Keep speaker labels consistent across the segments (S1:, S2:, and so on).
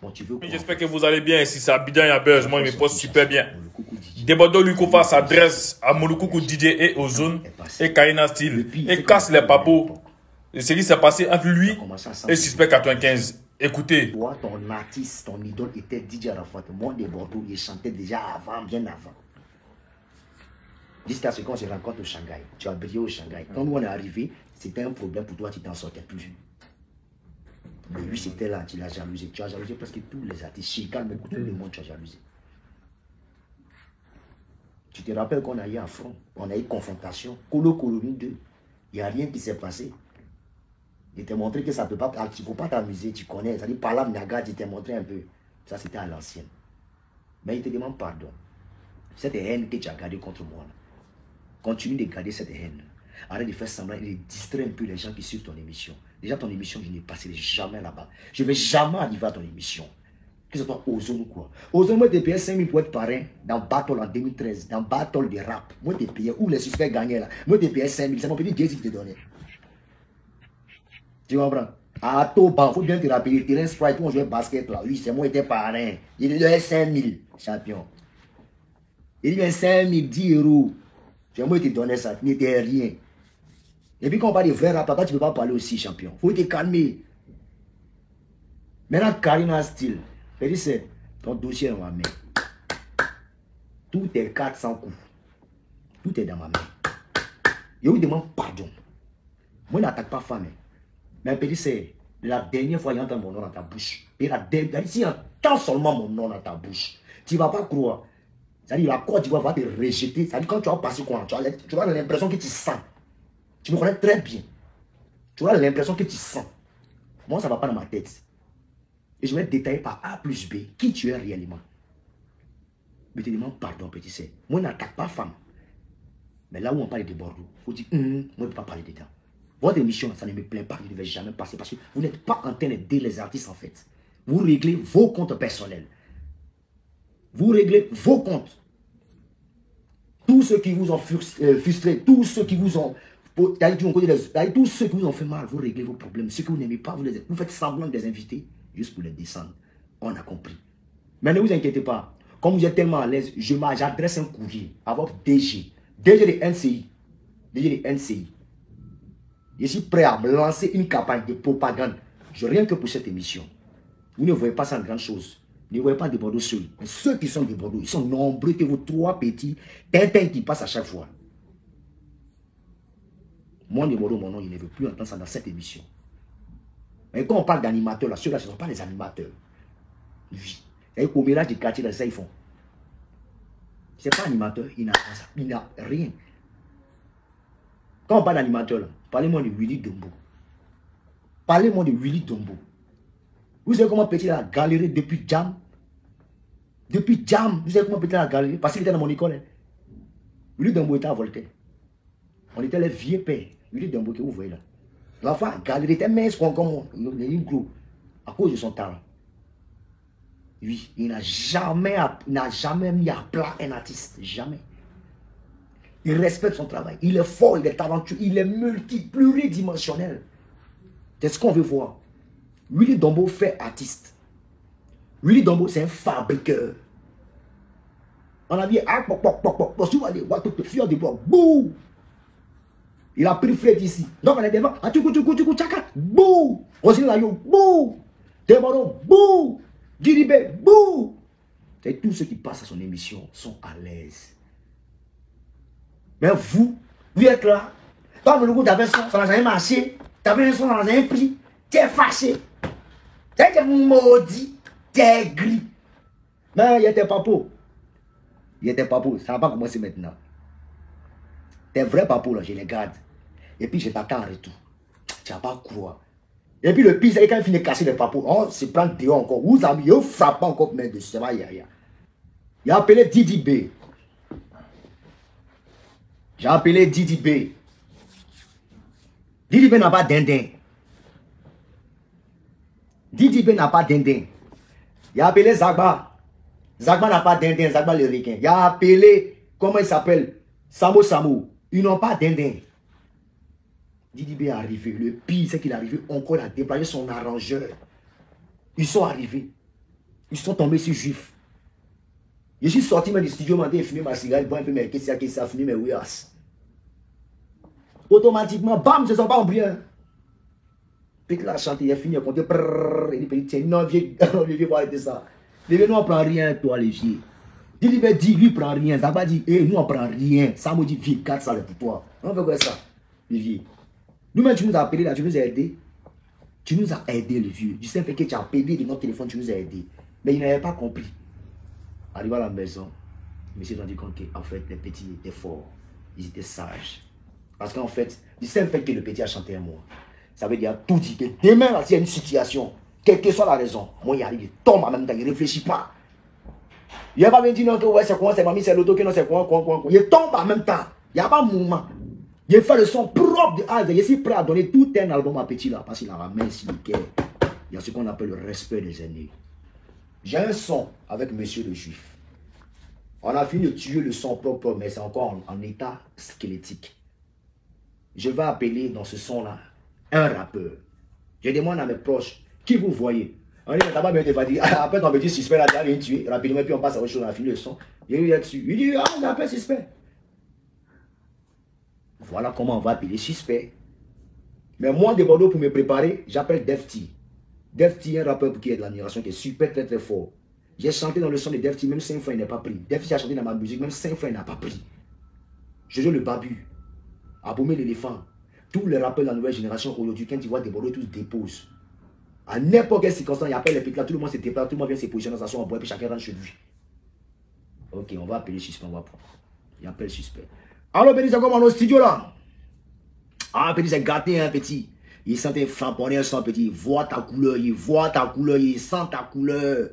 S1: Bon, tu veux quoi?
S2: J'espère que vous allez bien. Si c'est Abidjan Yabez, moi, il me pose super bien. Debodo Lukofa s'adresse à Molukuku Didier et Ozone et Kaina Style et casse les papos. Ce qui s'est passé entre lui et Suspect 95. Écoutez.
S1: Toi, ton artiste, ton idole était DJ Arafat. Moi, de Bordeaux, il chantait déjà avant, bien avant. Jusqu'à ce qu'on se rencontre au Shanghai. Tu as brillé au Shanghai. Quand nous on est arrivé, c'était un problème pour toi, tu t'en sortais plus. Mais lui, c'était là, tu l'as jalousé. Tu as jalousé presque tous les artistes. Chical, mais tout le monde, tu as jalousé. Tu te rappelles qu'on a eu un front, on a eu confrontation. Colo Colonie 2. Il n'y a rien qui s'est passé. Il t'a montré que ça ne peut pas, tu ne peux pas t'amuser, tu connais. Ça dit, par là, Naga, il t'a montré un peu. Ça, c'était à l'ancienne. Mais il te demande pardon. Cette haine que tu as gardée contre moi, là, continue de garder cette haine. Arrête de faire semblant et de distraire un peu les gens qui suivent ton émission. Déjà, ton émission, je n'ai passé jamais là-bas. Je ne vais jamais arriver à ton émission. Que ce soit Ozone ou quoi. Ozone, moi, je t'ai payé 5 000 pour être parrain dans Battle en 2013, dans Battle de rap. Moi, je t'ai payé, où les suspects gagnaient là. Moi, je t'ai payé 5 000. C'est mon petit Dieu qui te donnait. Tu comprends? À Toban, il faut bien te rappeler. Terrain Sprite, où on jouait basket là. Oui, c'est moi qui étais parrain. Il lui donnait 5 000, champion. Il dit 5 000, 10 euros. C'est moi qui te donnais ça. Tu n'étais rien. Et puis quand on parle de vrai rap, papa, tu ne peux pas parler aussi, champion. Il faut te calmer. Maintenant, Karina Style. C'est ton dossier dans ma main. Tout est 400 coups. Tout est dans ma main. Je vous demande pardon. Moi, je n'attaque pas femme. Mais petit, c'est la dernière fois qu'il entend mon nom dans ta bouche. Et la dernière, si entend seulement mon nom dans ta bouche, tu ne vas pas croire. C'est-à-dire, la Côte d'Ivoire va te rejeter. C'est-à-dire, quand tu vas passer quoi, tu as l'impression que tu sens. Tu me connais très bien. Tu as l'impression que tu sens. Moi, ça ne va pas dans ma tête. Et je vais détailler par A plus B qui tu es réellement. Mais je te demande pardon, petit C. Moi, je n'attaque pas femme. Mais là où on parle de Bordeaux, il faut dire, moi, je ne peux pas parler dedans. Votre émission, ça ne me plaît pas, je ne vais jamais passer parce que vous n'êtes pas en train d'aider les artistes en fait. Vous réglez vos comptes personnels. Vous réglez vos comptes. Tous ceux qui vous ont frustré, tous ceux qui vous ont... tous ceux qui vous ont fait mal, vous réglez vos problèmes. Ceux que vous n'aimez pas, vous faites semblant de les inviter juste pour les descendre. On a compris. Mais ne vous inquiétez pas. Comme vous êtes tellement à l'aise, j'adresse un courrier à votre DG. DG de NCI. DG de NCI. Je suis prêt à me lancer une campagne de propagande. Je rien que pour cette émission. Vous ne voyez pas ça en grande chose. Ne voyez pas de Bordeaux seuls. Mais ceux qui sont de Bordeaux, ils sont nombreux que vos 3 petits Tintin qui passent à chaque fois. Moi, de Bordeaux, mon nom, je ne veux plus entendre ça dans cette émission. Mais quand on parle d'animateurs, là, ceux-là, ce ne sont pas les animateurs. Oui. Et au mélange des quartiers, là, ça, ils font. Ce n'est pas animateur, il n'a rien. Quand on parle d'animateur, là, parlez-moi de Willy Dombo. Parlez-moi de Willy Dombo. Vous savez comment Petit a galéré depuis Jam? Depuis Jam, vous savez comment Petit a galéré? Parce qu'il était dans mon école. Hein. Willy Dombo était à Voltaire. On était les vieux pères. Willy Dombo que vous voyez là. L'enfant a galéré, était mince comme il gros. À cause de son talent. Oui, il n'a jamais mis à plat un artiste. Jamais. Il respecte son travail. Il est fort, il est talentueux, il est pluridimensionnel. C'est ce qu'on veut voir. Willy Dombo fait artiste. Willy Dombo, c'est un fabriqueur. On a dit, il a pris Fred ici. Donc on est devant. Bouh. Rosine Layo, bouh. Demoro, bouh. Diribe, bouh. Et tous ceux qui passent à son émission sont à l'aise. Mais vous êtes là. Comme le goût d'avait son, ça n'a jamais marché. T'avais un son, ça n'a jamais pris. T'es fâché. T'es maudit. T'es gris. Mais il était pas beau. Il était pas beau. Ça va pas commencer maintenant. Tes vrais papos là, je les garde. Et puis je t'attends en retour. Tu vas pas croire. Et puis le pire, c'est quand il finit de casser les papos. On se prend dehors encore. Vous avez frappé encore mais de ce va yaya. Il a appelé Didi B. J'ai appelé Didi B. Didi B n'a pas dindin. Didi B n'a pas dindin. Il a appelé Zagba. Zagba n'a pas dindin. Zagba le ricain. Il a appelé, comment il s'appelle? Samo Samo. Ils n'ont pas dindin. Didi B est arrivé. Le pire, c'est qu'il est arrivé encore à déployer son arrangeur. Ils sont arrivés. Ils sont tombés sur juifs. Je suis sorti même du studio, je suis fumé ma cigarette, boire un peu mes qu'est-ce fumé mes ouïas. Automatiquement, bam, je ne sens pas en bien. Puis là, chanter, il a fini, il a compté, il dit, tiens, non, vieux, faut arrêter ça. Les vieux, nous, on prend rien, toi, les vieux. Il dit, lui, prend rien. Zaba dit, nous, on prend rien. Ça me dit, vieux, 4 salles pour toi. On fait quoi ça, les vieux? Nous-mêmes, tu nous as appelé là, tu nous as aidé. Tu nous as aidé, les vieux. Du simple fait que tu as payé de notre téléphone, tu nous as aidé. Mais il n'avait pas compris. Arrivé à la maison, je me suis rendu compte qu'en fait, les petits étaient forts. Ils étaient sages. Parce qu'en fait, du simple fait que le petit a chanté un mot, ça veut dire tout dit que demain, s'il y a une situation, quelle que soit la raison, moi, il arrive, il tombe en même temps, il ne réfléchit pas. Il n'a pas bien dit non, que ouais, c'est quoi, c'est mamie, c'est l'auto, que non, c'est quoi. Il tombe en même temps. Il n'y a pas de mouvement. Il fait le son propre de A. Je suis prêt à donner tout un album à petit là, parce qu'il a ramené ici le cœur. Il y a ce qu'on appelle le respect des aînés. J'ai un son avec Monsieur le Juif. On a fini de tuer le son propre, mais c'est encore en état squelettique. Je vais appeler dans ce son-là un rappeur. Je demande à mes proches, qui vous voyez? On dit, t'as pas bien dit, après ton petit suspect là, t'as bien tué, rapidement, puis on passe à autre chose, on a fini le son. Il y a dessus. Il dit, on appelle suspect. Voilà comment on va appeler suspect. Mais moi, de Bordeaux, pour me préparer, j'appelle Defty. Defty, un rappeur qui est de l'admiration, qui est super, très, très fort. J'ai chanté dans le son de Defty, même 5 fois, il n'a pas pris. Defty a chanté dans ma musique, même 5 fois, il n'a pas pris. Je joue le Babu. Aboumé l'éléphant. Tous les rappeurs de la nouvelle génération aujourd'hui, quand ils voient des Bordeaux, tous déposent. À n'importe quelle circonstance, il appelle les péclas, tout le monde se déplace, tout le monde vient se positionner dans sa chambre, puis chacun rentre chez lui. Ok, on va appeler suspect, on va prendre. Il appelle suspect. Alors, petit, c'est comme dans le studio là. Ah, petit, c'est gâté, hein, petit. Il sent un flamponnet, son petit. Il voit ta couleur, il voit ta couleur, il sent ta couleur.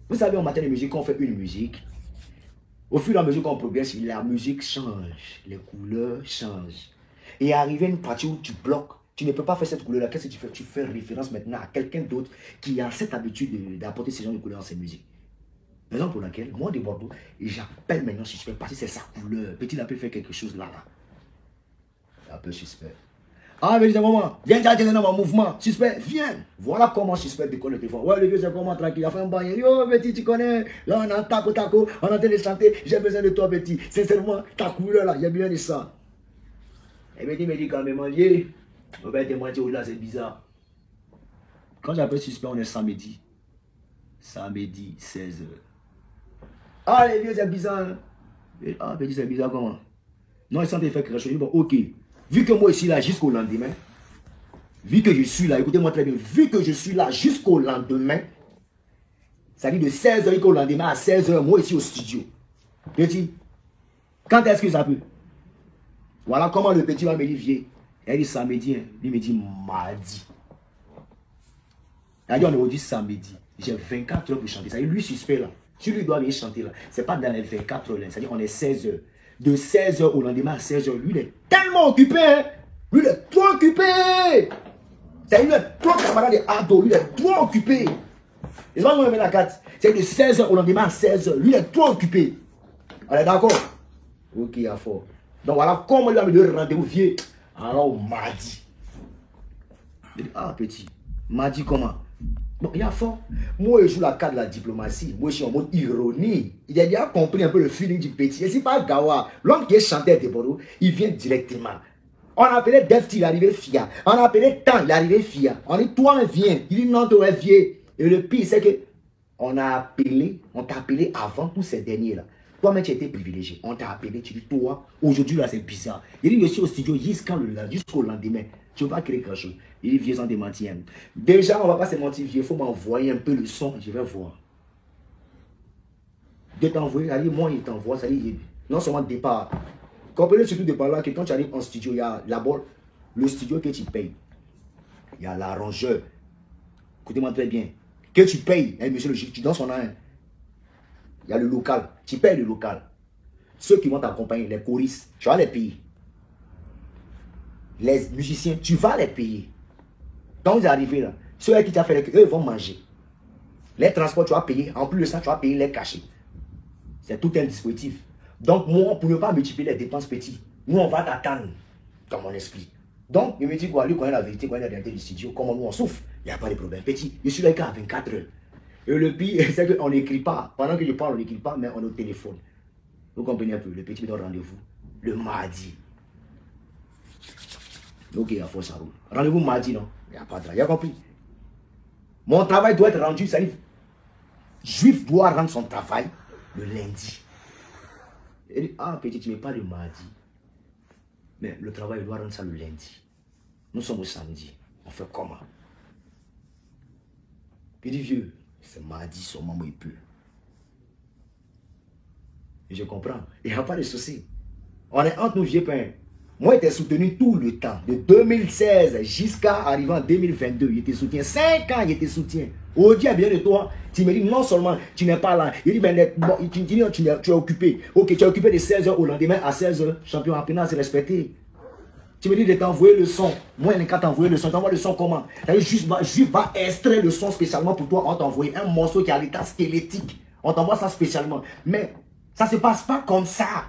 S1: Vous savez, en matière de musique, quand on fait une musique, au fur et à mesure qu'on progresse, la musique change, les couleurs changent. Et arrivé à une partie où tu bloques, tu ne peux pas faire cette couleur-là. Qu'est-ce que tu fais? Tu fais référence maintenant à quelqu'un d'autre qui a cette habitude d'apporter ce genre de couleurs dans ses musiques. Raison pour laquelle, moi de Bordeaux, j'appelle maintenant suspect parce que c'est sa couleur. Petit, il a pu faire quelque chose là. Un peu suspect. Ah, mais dis comment? Viens dans mon mouvement. Suspect, viens. Voilà comment suspect décolle le téléphone. Ouais, le vieux, c'est comment tranquille. Il a fait un bain. Yo, petit, tu connais. Là, on a taco, taco. On est en train de chanter. J'ai besoin de toi, petit. Sincèrement, ta couleur là, j'ai besoin de ça. Et petit me dit quand même, lié. On va te mentir là, c'est bizarre. Quand j'appelle suspect, on est samedi. Samedi, 16h. Ah, les vieux, c'est bizarre. Hein? Ah, petit, c'est bizarre comment? Non, il sentait faire quelque chose. Bon, ok. Vu que moi, je suis là jusqu'au lendemain, vu que je suis là, écoutez-moi très bien, vu que je suis là jusqu'au lendemain, ça dit de 16h jusqu'au lendemain à 16h, moi, ici au studio. Petit, quand est-ce que ça peut? Voilà comment le petit va me dire, vieux. Elle dit samedi, hein. Lui me dit mardi. Elle dit, on est aujourd'hui samedi. J'ai 24 heures pour chanter. Ça dit, lui, suspect là. Tu lui dois venir chanter là. C'est pas dans les 24 heures là. C'est-à-dire qu'on est 16h. De 16h au lendemain à 16h, lui, il est tellement occupé. Hein? Lui, il est trop occupé. C'est-à-dire, il est trop camarade de ado. Lui, il est trop occupé. Ils vont nous remettre la carte. C'est de 16h au lendemain à 16h. Lui, il est trop occupé. On est d'accord? Ok, à fort. Donc voilà comment il va me donner rendez-vous vieux. Alors, mardi. Il dit, ah, petit. Mardi, comment? Bon, il y a fort. Moi, je joue la carte de la diplomatie. Moi, je suis en mode ironie. Il a déjà compris un peu le feeling du petit. Et c'est pas Gawa. L'homme qui est chanteur de Bordeaux, il vient directement. On appelait Defty, il est arrivé Fia. On appelait Tan, il est arrivé Fia. On dit, toi, viens. Il dit, non, toi, viens. Et le pire, c'est que on t'a appelé avant tous ces derniers-là. Toi-même, tu étais privilégié. On t'a appelé, tu dis, toi, aujourd'hui, là, c'est bizarre. Il dit, je suis au studio jusqu'au lendemain. Tu ne vas pas créer quelque chose. Il dit, vieux, sans te mentir. Déjà, on ne va pas se mentir, vieux. Il faut m'envoyer un peu le son. Je vais voir. De t'envoyer, ça dit, moi, il t'envoie. Ça dit, non seulement départ. Comprenez surtout de par là que quand tu arrives en studio, il y a d'abord le studio que tu payes. Il y a l'arrangeur. Écoutez-moi très bien. Que tu payes, hein, monsieur le juge, tu donnes son nom. Il y a le local. Tu payes le local. Ceux qui vont t'accompagner, les choristes, tu vas les payer. Les musiciens, tu vas les payer. Quand vous arrivez là, ceux qui t'ont fait les eux vont manger. Les transports, tu vas payer. En plus de ça, tu vas payer les cachets. C'est tout un dispositif. Donc, moi, pour ne pas multiplier les dépenses petites, nous, on va t'attendre dans mon esprit. Donc, il me dit, quoi, lui, connaît la vérité, connaît la réalité du studio, comment nous, on souffre. Il n'y a pas de problème. Petit, je suis là qu'à 24 heures. Et le pire, c'est qu'on n'écrit pas. Pendant que je parle, on n'écrit pas, mais on est au téléphone. Vous comprenez un peu, le petit me donne rendez-vous le mardi. Ok, il faut ça roule. Rendez-vous mardi, non? Il n'y a pas de... Il a compris. Mon travail doit être rendu, ça dit. Juif doit rendre son travail le lundi. Il dit, ah petit, tu n'es pas le mardi. Mais le travail, il doit rendre ça le lundi. Nous sommes au samedi. On fait comment? Il dit, vieux, c'est mardi, son maman il peut. Et je comprends. Il n'y a pas de souci. On est entre nous, vieux pains. Moi, j'étais soutenu tout le temps. De 2016 jusqu'à arriver en 2022. Il était soutien. 5 ans, il était soutien. Aujourd'hui, à bien de toi, tu me dis non seulement tu n'es pas là. Il dit, ben, bon, tu es occupé. Ok, tu es occupé de 16h au lendemain à 16h. Champion rapidement, c'est respecté. Tu me dis de t'envoyer le son. Moi, il n'y a qu'à t'envoyer le son. T'envoies le son comment? Juste va extraire le son spécialement pour toi. On t'envoie un morceau qui a l'état squelettique. On t'envoie ça spécialement. Mais ça ne se passe pas comme ça.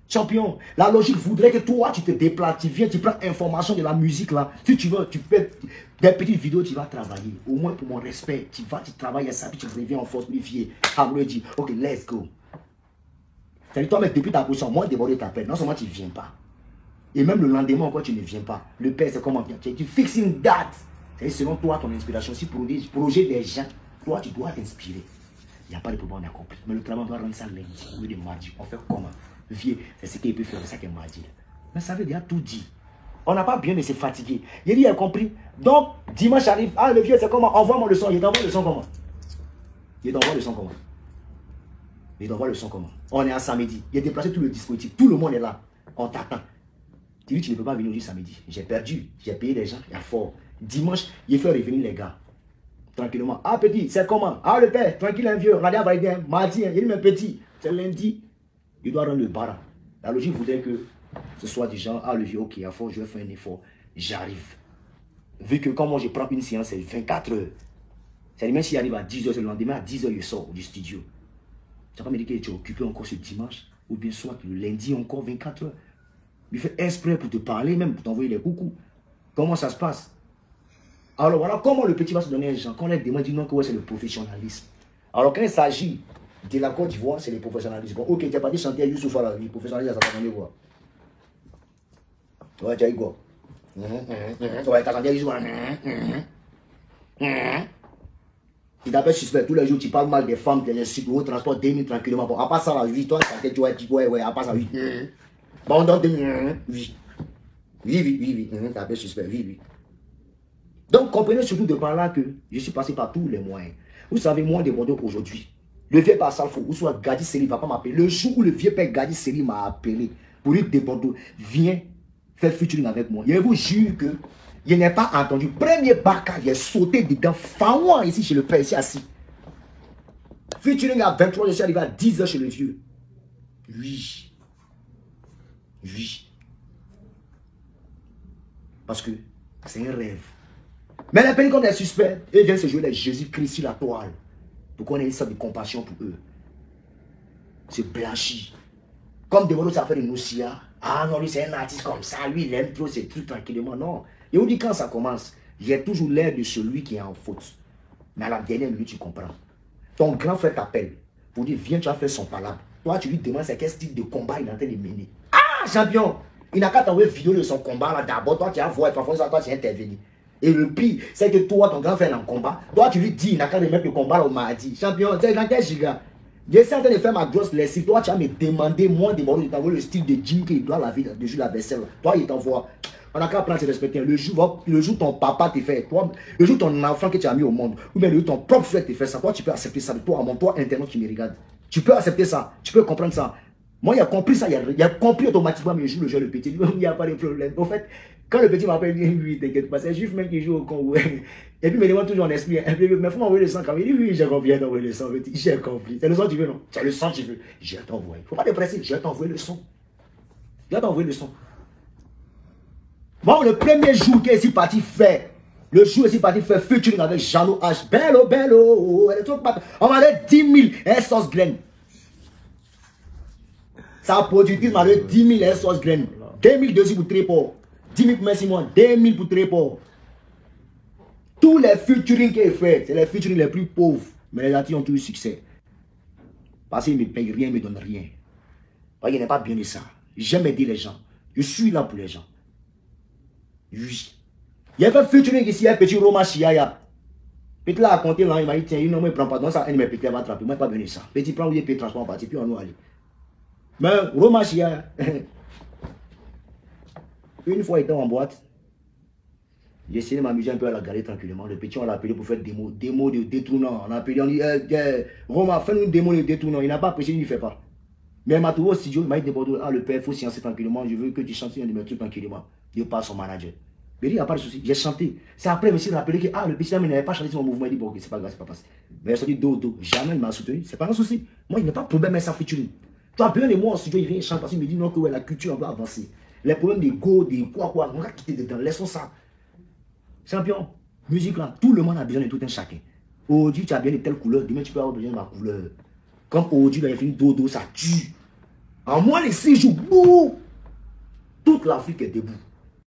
S1: Champion, la logique voudrait que toi, tu te déplaces, tu viens, tu prends information de la musique là. Si tu veux, tu fais des petites vidéos, tu vas travailler. Au moins pour mon respect, tu vas, tu travailles à ça, puis tu reviens en force purifiée. Hamlet dit, ok, let's go. C'est-à-dire, toi, mais depuis ta position, moi, débordé t'appelle. Non seulement tu ne viens pas. Et même le lendemain encore, tu ne viens pas. Le père, c'est comment bien. Tu fixes une date. C'est selon toi, ton inspiration. Si projet des gens, toi, tu dois t'inspirer. Il n'y a pas de problème, on a compris. Mais le travail doit rendre ça lundi, au lieu de mardi. On fait comment? Vieux, c'est ce qu'il peut faire, c'est ça qu'il m'a dit. Mais ça veut dire tout dit. On n'a pas bien de se fatiguer. Il dit, il a compris. Donc, dimanche arrive. Ah, le vieux, c'est comment? Envoie-moi le son. Il t'envoie le son comment? Il t'envoie le son comment? Il t'envoie le son comment? On est à samedi. Il a déplacé tout le dispositif. Tout le monde est là. On t'attend. Tu dis, tu ne peux pas venir aujourd'hui samedi. J'ai perdu. J'ai payé les gens. Il y a fort. Dimanche, il fait revenir les gars. Tranquillement. Ah, petit, c'est comment? Ah, le père, tranquille, un vieux. On a dit à valider. Mardi, il dit, mais petit, c'est lundi. Il doit rendre le baran. La logique voudrait que ce soit du genre, ah le vieux, ok, à fond, je vais faire un effort, j'arrive. Vu que quand moi je prends une séance, c'est 24 heures. C'est-à-dire même s'il arrive à 10 h, c'est le lendemain, à 10 h, il sort du studio. Tu vas pas me dire que tu es occupé encore ce dimanche, ou bien soit le lundi encore 24 heures. Il fait exprès pour te parler, même pour t'envoyer les coucous. Comment ça se passe? Alors voilà comment le petit va se donner un genre. Quand on demande, dit non, que ouais, c'est le professionnalisme. Alors quand il s'agit de la Côte d'Ivoire, c'est le professionnalisme. Bon, ok, tu n'as pas dit chanter à Youssouf à la vie. Professionnalisme, ça t'attendait quoi? Ouais, tu as eu quoi? Ouais, t'as chanté à Youssouf. Il t'appelle suspect. Tous les jours, tu parles mal des femmes, des insultes, au transport 2000 tranquillement. Bon, à part ça, la vie, toi, tu vas dire, ouais, à part ça, oui. Bon, on donne 2000. Oui. Oui. T'as appelé suspect, oui. Donc, comprenez surtout de par là que je suis passé par tous les moyens. Vous savez, moi, de Bordeaux aujourd'hui, le vieux père Salfo, ou soit Gadi Seri ne va pas m'appeler. Le jour où le vieux père Gadi Seri m'a appelé pour lui de Bordeaux, viens faire featuring avec moi. Je vous jure que je n'ai pas entendu. Premier baka, j'ai sauté dedans, faouin ici chez le père, ici assis. Featuring à 23, je suis arrivé à 10 h chez le vieux. Oui. Parce que c'est un rêve. Mais les pays comme des suspects, ils viennent se jouer les Jésus-Christ sur la toile. Pour qu'on ait une sorte de compassion pour eux. C'est blanchi. Comme Demodo, ça fait des nocia. Ah non, lui c'est un artiste comme ça. Lui il aime trop ces trucs tranquillement. Non. Et on dit quand ça commence, j'ai toujours l'air de celui qui est en faute. Mais à la dernière minute, tu comprends. Ton grand frère t'appelle pour dire viens, tu vas faire son palabre. Toi, tu lui demandes c'est quel style de combat il est en train de mener. Ah, champion! Il n'a qu'à t'envoyer vidéo de son combat là. D'abord, toi tu vas voir, parfois toi tu vas intervenir. Et le pire, c'est que toi, ton grand frère est en combat. Toi, tu lui dis, il n'a qu'à remettre le combat au mardi. Champion, c'est dans quel giga? Je suis en train de faire ma grosse lessive. Toi, tu vas me demander, moi, de t'envoyer le style de Jim qu'il doit la vie de jour la vaisselle. Toi, il t'envoie. On n'a qu'à prendre ses respecter. Le jour ton papa te fait, toi, le jour ton enfant que tu as mis au monde, ou bien le jour ton propre frère te fait ça, toi, tu peux accepter ça. Toi, mon toi, internaute qui me regarde. Tu peux accepter ça. Tu peux comprendre ça. Moi, il a compris ça. Il a compris automatiquement, mais je joue le jeu, le petit. Il n'y a pas de problème. En fait, quand le petit m'appelle, il dit oui, t'inquiète pas, c'est juste même qui joue au Congo. Et puis il me demande toujours en esprit, mais il faut m'envoyer le sang quand même. Il dit oui, j'ai compris d'envoyer le sang, j'ai compris. C'est le sang que tu veux, non? C'est le sang que tu veux. Je vais t'envoyer. Il ne faut pas te presser, je vais t'envoyer le son. Je vais t'envoyer le son. Moi, le premier jour que je suis parti faire, le jour où je suis parti faire featuring avec Jeannot H. Bello, on m'a dit 10 000 sauce graine. Ça a produit, il m'a dit 10 000 sauce graine. 2200 pour tréport. 10 000 pour merci moi, 2 000 pour tréport. Tous les featuring qu'il fait, c'est les featuring les plus pauvres. Mais les artistes ont toujours succès. Parce qu'ils ne me payent rien, ils ne me donnent rien. Parce qu'il n'est pas bien de ça. J'aime aider les gens. Je suis là pour les gens. Oui. Il y a fait featuring ici, un petit Roma Chiaya. Petit là à compter là, il m'a dit, tiens, il ne me prend pas. Donc ça, il me petit va attraper. Moi, pas bien de ça. Petit prend où il peut transport en partie, puis on va aller. Mais Roma Chiaya, une fois étant en boîte, j'ai essayé de m'amuser un peu à la galerie tranquillement. Le petit, on l'a appelé pour faire démo de détournant. On a appelé, on dit, Roma, fais-nous une démo de détournant. Il n'a pas apprécié, il ne fait pas. Mais il m'a trouvé au studio, il m'a dit, ah, le père, il faut sciencer tranquillement. Je veux que tu chantes un de mes trucs tranquillement. Il part son manager. Mais il n'y a pas de souci, j'ai chanté. C'est après, monsieur m'a rappelé que le petit là, il n'avait pas chanté sur mon mouvement. Il dit, bon, ok, c'est pas grave, c'est pas passé. Mais il a dit, do. Jamais il m'a soutenu. C'est pas un souci. Moi, il n'y a pas de problème avec sa featuring. Toi, bien de moi au studio, il vient chanter parce qu'il me dit, non, que ouais, la culture, on doit avancer. Les problèmes des go, des quoi, on va quitter dedans. Laissons ça. Champion, musique là, tout le monde a besoin de tout un chacun. Aujourd'hui, tu as bien de telle couleur, demain, tu peux avoir besoin de ma couleur. Comme aujourd'hui, il a fait une dodo, ça tue. En moins de 6 jours, toute l'Afrique est debout.